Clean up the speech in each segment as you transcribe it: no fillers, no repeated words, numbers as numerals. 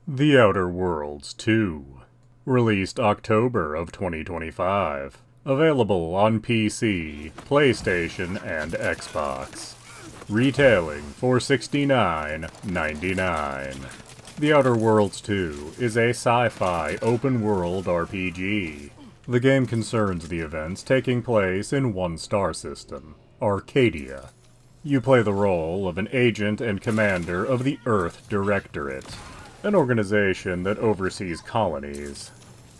The Outer Worlds 2. Released October of 2025. Available on PC, PlayStation, and Xbox. Retailing for $69.99. The Outer Worlds 2 is a sci-fi open-world RPG. The game concerns the events taking place in one star system, Arcadia. You play the role of an agent and commander of the Earth Directorate, an organization that oversees colonies.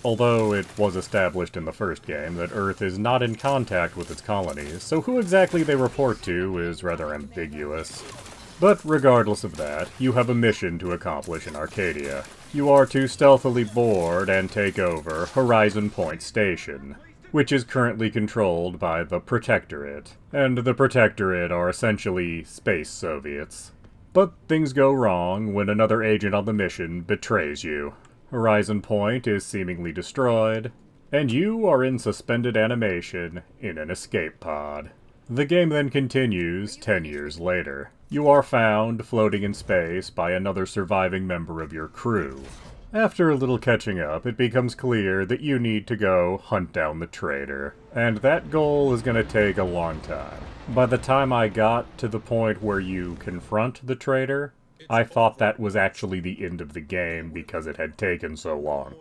Although it was established in the first game that Earth is not in contact with its colonies, so who exactly they report to is rather ambiguous. But regardless of that, you have a mission to accomplish in Arcadia. You are to stealthily board and take over Horizon Point Station, which is currently controlled by the Protectorate, and the Protectorate are essentially space Soviets. But things go wrong when another agent on the mission betrays you. Horizon Point is seemingly destroyed, and you are in suspended animation in an escape pod. The game then continues 10 years later. You are found floating in space by another surviving member of your crew. After a little catching up, it becomes clear that you need to go hunt down the traitor, and that goal is going to take a long time. By the time I got to the point where you confront the traitor, I thought that was actually the end of the game because it had taken so long.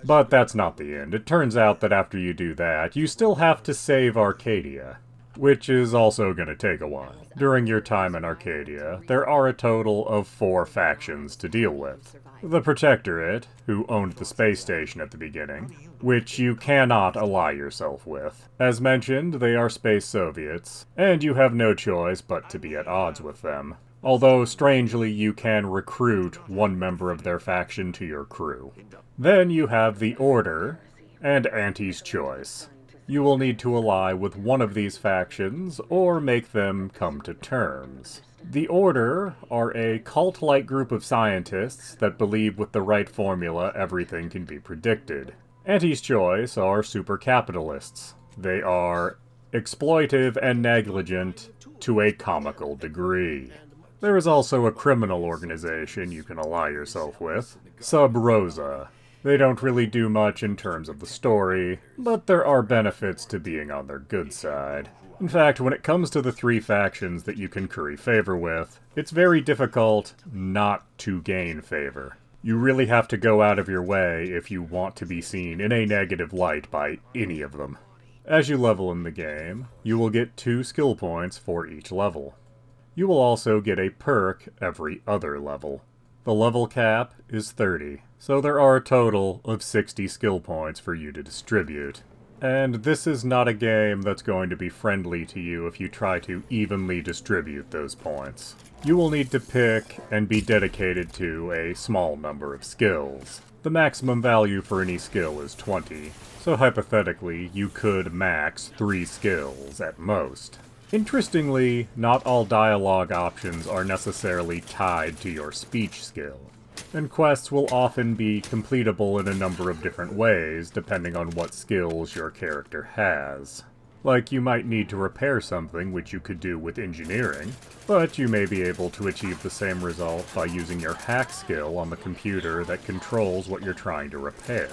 But that's not the end. It turns out that after you do that, you still have to save Arcadia, which is also going to take a while. During your time in Arcadia, there are a total of 4 factions to deal with. The Protectorate, who owned the space station at the beginning, which you cannot ally yourself with. As mentioned, they are space Soviets, and you have no choice but to be at odds with them. Although, strangely, you can recruit one member of their faction to your crew. Then you have the Order, and Auntie's Choice. You will need to ally with one of these factions, or make them come to terms. The Order are a cult-like group of scientists that believe with the right formula everything can be predicted. Auntie's Choice are super capitalists. They are exploitive and negligent to a comical degree. There is also a criminal organization you can ally yourself with, Sub Rosa. They don't really do much in terms of the story, but there are benefits to being on their good side. In fact, when it comes to the 3 factions that you can curry favor with, it's very difficult not to gain favor. You really have to go out of your way if you want to be seen in a negative light by any of them. As you level in the game, you will get 2 skill points for each level. You will also get a perk every other level. The level cap is 30, so there are a total of 60 skill points for you to distribute. And this is not a game that's going to be friendly to you if you try to evenly distribute those points. You will need to pick and be dedicated to a small number of skills. The maximum value for any skill is 20, so hypothetically you could max 3 skills at most. Interestingly, not all dialogue options are necessarily tied to your speech skill, and quests will often be completable in a number of different ways depending on what skills your character has. Like, you might need to repair something, which you could do with engineering, but you may be able to achieve the same result by using your hack skill on the computer that controls what you're trying to repair.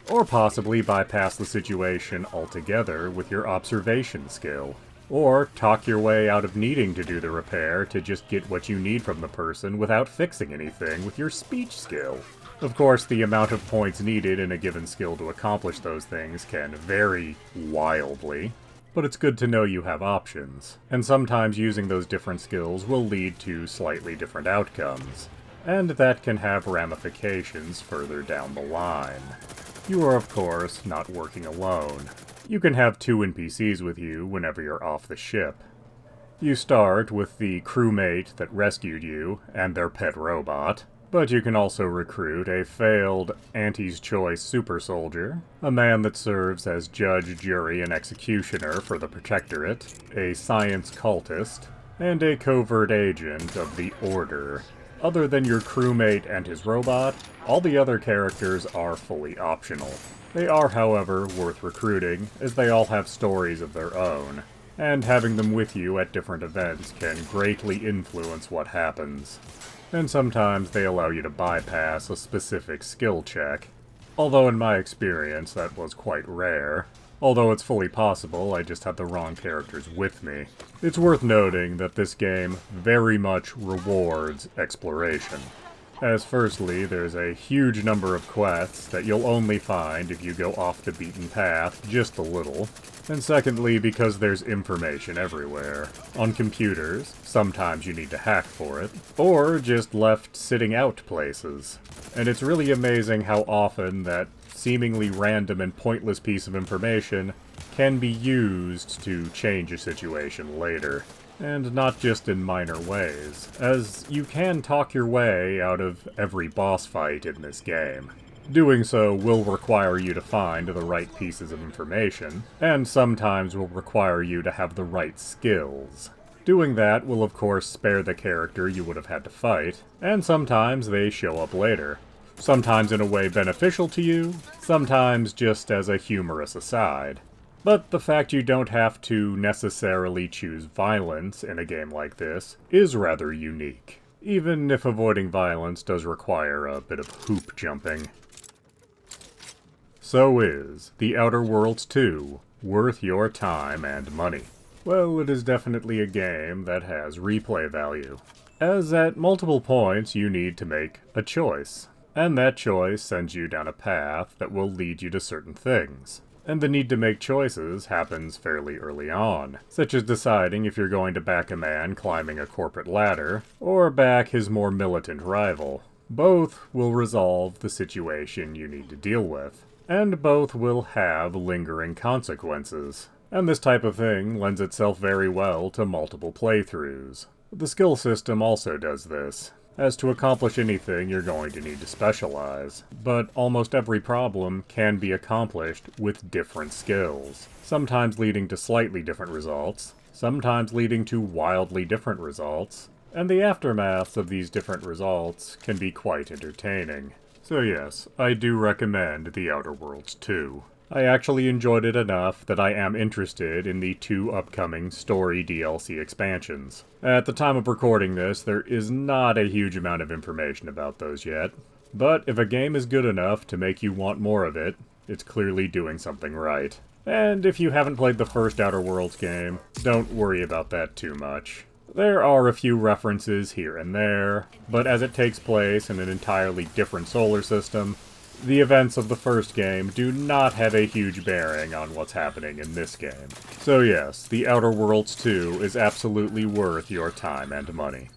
Or possibly bypass the situation altogether with your observation skill. Or talk your way out of needing to do the repair to just get what you need from the person without fixing anything with your speech skill. Of course, the amount of points needed in a given skill to accomplish those things can vary wildly, but it's good to know you have options, and sometimes using those different skills will lead to slightly different outcomes, and that can have ramifications further down the line. You are, of course, not working alone. You can have 2 NPCs with you whenever you're off the ship. You start with the crewmate that rescued you and their pet robot, but you can also recruit a failed Auntie's Choice super soldier, a man that serves as judge, jury, and executioner for the Protectorate, a science cultist, and a covert agent of the Order. Other than your crewmate and his robot, all the other characters are fully optional. They are, however, worth recruiting, as they all have stories of their own, and having them with you at different events can greatly influence what happens. and sometimes they allow you to bypass a specific skill check. Although in my experience that was quite rare. Although it's fully possible, I just had the wrong characters with me. It's worth noting that this game very much rewards exploration. As firstly, there's a huge number of quests that you'll only find if you go off the beaten path just a little. And secondly, because there's information everywhere. On computers, sometimes you need to hack for it, or just left sitting out places. And it's really amazing how often that seemingly random and pointless piece of information can be used to change a situation later. And not just in minor ways, as you can talk your way out of every boss fight in this game. Doing so will require you to find the right pieces of information, and sometimes will require you to have the right skills. Doing that will of course spare the character you would have had to fight, and sometimes they show up later. Sometimes in a way beneficial to you, sometimes just as a humorous aside. But the fact you don't have to necessarily choose violence in a game like this is rather unique, even if avoiding violence does require a bit of hoop jumping. So is The Outer Worlds 2 worth your time and money? Well, it is definitely a game that has replay value, as at multiple points you need to make a choice, and that choice sends you down a path that will lead you to certain things. And the need to make choices happens fairly early on, such as deciding if you're going to back a man climbing a corporate ladder, or back his more militant rival. Both will resolve the situation you need to deal with, and both will have lingering consequences. And this type of thing lends itself very well to multiple playthroughs. The skill system also does this, as to accomplish anything you're going to need to specialize, but almost every problem can be accomplished with different skills, sometimes leading to slightly different results, sometimes leading to wildly different results, and the aftermaths of these different results can be quite entertaining. So yes, I do recommend The Outer Worlds 2. I actually enjoyed it enough that I am interested in the 2 upcoming story DLC expansions. At the time of recording this, there is not a huge amount of information about those yet, but if a game is good enough to make you want more of it, it's clearly doing something right. And if you haven't played the first Outer Worlds game, don't worry about that too much. There are a few references here and there, but as it takes place in an entirely different solar system, the events of the first game do not have a huge bearing on what's happening in this game. So yes, The Outer Worlds 2 is absolutely worth your time and money.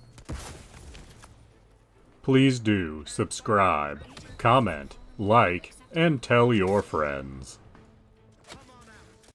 Please do subscribe, comment, like, and tell your friends.